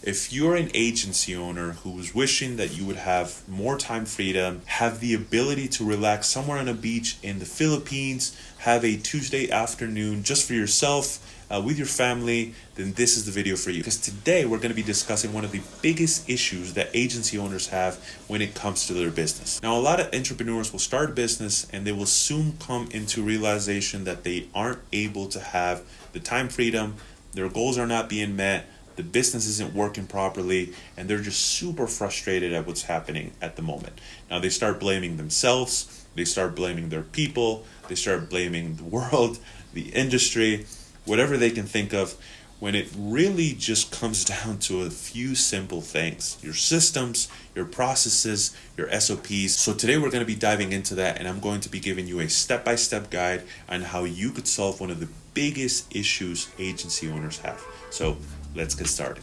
If you're an agency owner who is wishing that you would have more time freedom, have the ability to relax somewhere on a beach in the Philippines, have a Tuesday afternoon just for yourself, with your family, then this is the video for you. Because today we're going to be discussing one of the biggest issues that agency owners have when it comes to their business. Now, a lot of entrepreneurs will start a business and they will soon come into realization that they aren't able to have the time freedom, their goals are not being met, the business isn't working properly, and they're just super frustrated at what's happening at the moment. Now, they start blaming themselves, they start blaming their people, they start blaming the world, the industry, whatever they can think of, when it really just comes down to a few simple things: your systems, your processes, your SOPs. So today we're going to be diving into that, and I'm going to be giving you a step-by-step guide on how you could solve one of the biggest issues agency owners have. So let's get started.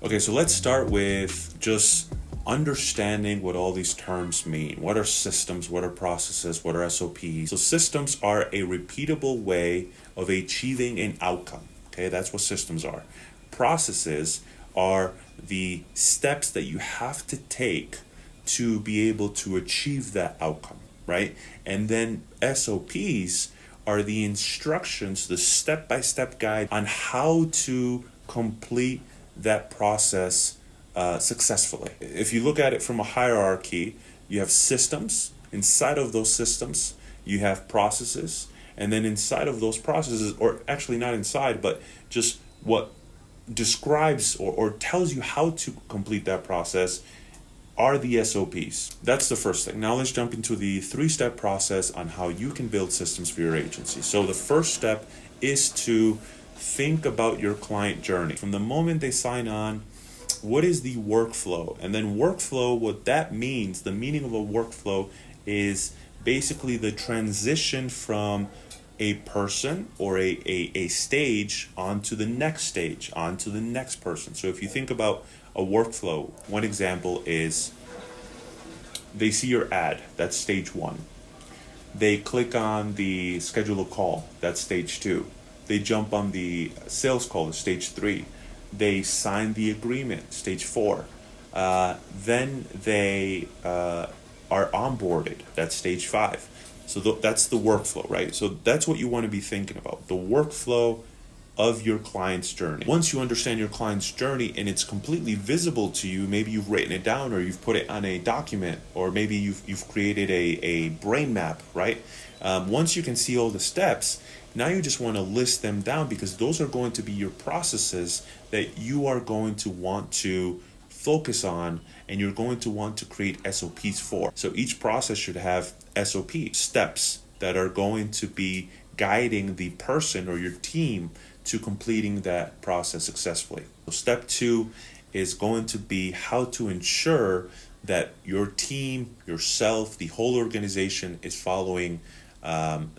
Okay, so let's start with just understanding what all these terms mean. What are systems? What are processes? What are SOPs? So systems are a repeatable way of achieving an outcome. Okay, that's what systems are. Processes are the steps that you have to take to be able to achieve that outcome, right? And then SOPs are the instructions, the step-by-step guide on how to complete that process successfully. If you look at it from a hierarchy, you have systems. Inside of those systems, you have processes. And then inside of those processes, or actually not inside, but just what describes or tells you how to complete that process, are the SOPs. That's the first thing. Now let's jump into the 3-step process on how you can build systems for your agency. So the first step is to think about your client journey. From the moment they sign on, what is the workflow? And then workflow, what that means, the meaning of a workflow is basically the transition from a person or a stage onto the next stage, onto the next person. So if you think about a workflow, one example is they see your ad, that's stage 1. They click on the schedule a call, that's stage 2. They jump on the sales call, that's stage 3. They sign the agreement, stage 4. Then they are onboarded, that's stage 5. So that's the workflow, right? So that's what you want to be thinking about, the workflow of your client's journey. Once you understand your client's journey and it's completely visible to you, maybe you've written it down or you've put it on a document, or maybe you've created a brain map, right? Once you can see all the steps, now you just want to list them down, because those are going to be your processes that you are going to want to focus on and you're going to want to create SOPs for. So each process should have SOP steps that are going to be guiding the person or your team to completing that process successfully. So step 2 is going to be how to ensure that your team, yourself, the whole organization is following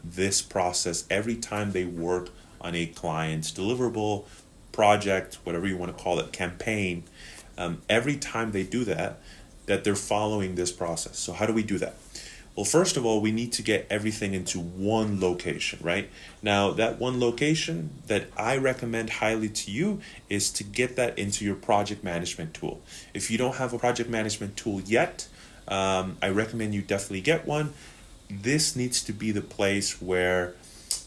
this process every time they work on a client's deliverable, project, whatever you want to call it, campaign. Every time they do that they're following this process. So how do we do that? Well, first of all, we need to get everything into one location, right? Now, that one location that I recommend highly to you is to get that into your project management tool. If you don't have a project management tool yet, I recommend you definitely get one. This needs to be the place where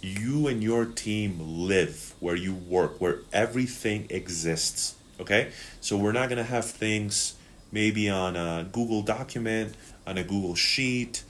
you and your team live, where you work, where everything exists, okay? So we're not going to have things maybe on a Google document, on a Google Sheet,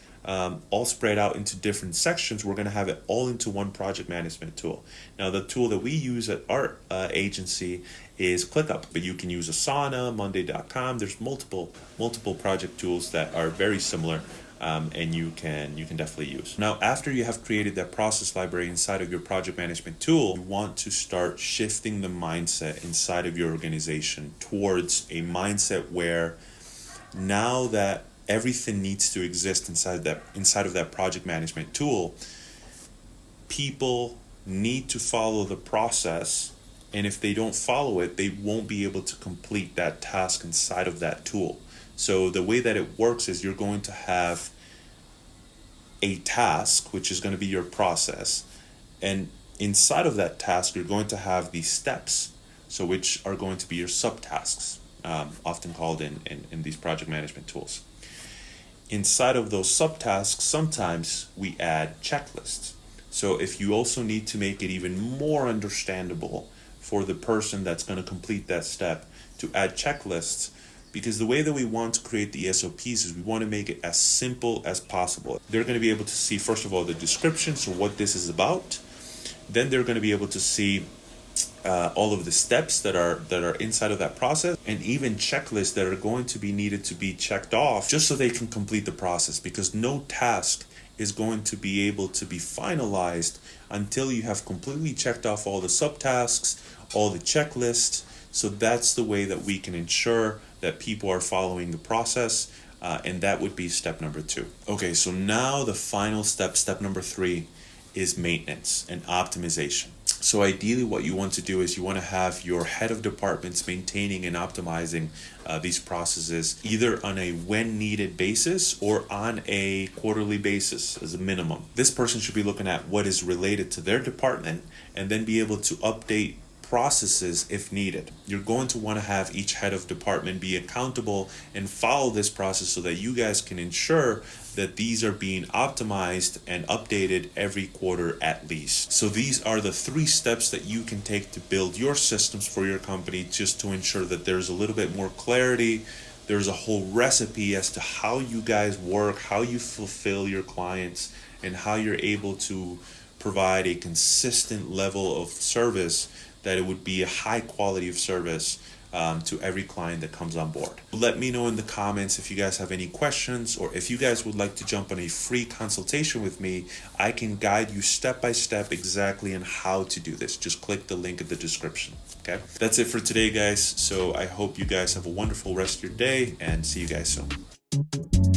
all spread out into different sections. We're going to have it all into one project management tool. Now, the tool that we use at our agency is ClickUp, but you can use Asana, Monday.com. There's multiple project tools that are very similar, and you can definitely use. Now, after you have created that process library inside of your project management tool, you want to start shifting the mindset inside of your organization towards a mindset where now that everything needs to exist inside of that project management tool, people need to follow the process, and if they don't follow it, they won't be able to complete that task inside of that tool. So the way that it works is you're going to have a task, which is going to be your process. And inside of that task, you're going to have these steps, so which are going to be your subtasks, often called in these project management tools. Inside of those subtasks, sometimes we add checklists. So if you also need to make it even more understandable for the person that's going to complete that step, to add checklists, because the way that we want to create the SOPs is we want to make it as simple as possible. They're going to be able to see, first of all, the description, so what this is about. Then they're going to be able to see all of the steps that are inside of that process, and even checklists that are going to be needed to be checked off just so they can complete the process, because no task is going to be able to be finalized until you have completely checked off all the subtasks, all the checklists. So that's the way that we can ensure that people are following the process, and that would be step number 2. Okay, so now the final step, step number 3, is maintenance and optimization. So ideally what you want to do is you want to have your head of departments maintaining and optimizing these processes either on a when needed basis or on a quarterly basis as a minimum. This person should be looking at what is related to their department and then be able to update processes if needed. You're going to want to have each head of department be accountable and follow this process so that you guys can ensure that these are being optimized and updated every quarter at least. So these are the 3 steps that you can take to build your systems for your company, just to ensure that there's a little bit more clarity. There's a whole recipe as to how you guys work, how you fulfill your clients, and how you're able to provide a consistent level of service, that it would be a high quality of service to every client that comes on board. Let me know in the comments if you guys have any questions, or if you guys would like to jump on a free consultation with me. I can guide you step by step exactly on how to do this. Just click the link in the description. Okay, that's it for today, guys. So I hope you guys have a wonderful rest of your day, and see you guys soon.